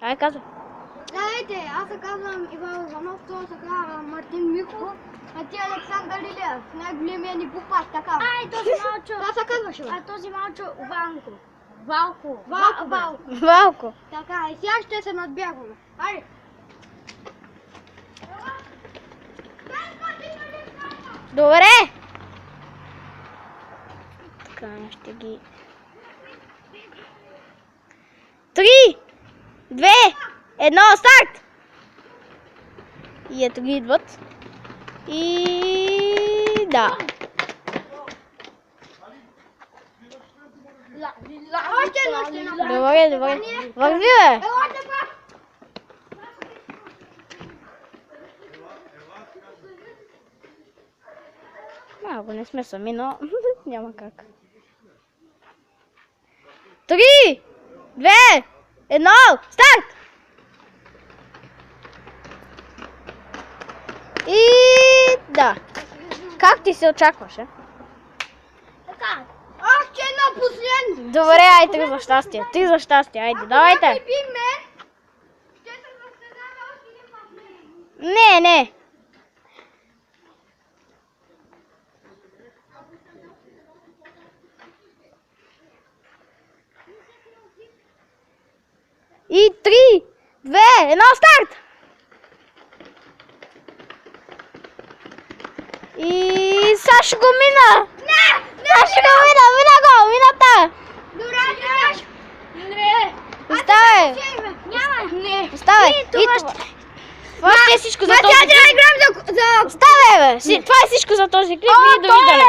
Ай, казвай. Здравейте, аз се казвам Иван Иванов, това се казва Мартин Михов, а ти Александър Илиев, най-големия ни бупаш, така. Ай, този малчо. Това се казваше, бе. А този малчо Ванко. Валко. Валко. Така, и сега ще се надбягваме. Айде. Добре. Така, ще ги... 3, 2, 1, старт! И ето ги идват. И... да. Още едно. Добре. Върви, бе! Елате пак. Малко не сме сами, но няма как. 3, 2, 1, старт! И да. Как ти се очакваше? Така. Още едно последно. Добре, айде 3 за щастие. 3 за щастие, айде, давайте. Ако биме, ще се състезава още един път. Не. И 3, 2, 1, старт! И Сашо го мина! Сашо го мина та! Добре, ще не. Оставай! Няма. Не. Оставай! И това ще е всичко за този Сега клип. трябва да играем за... Оставай, бе! Това е всичко за този клип и довиждане!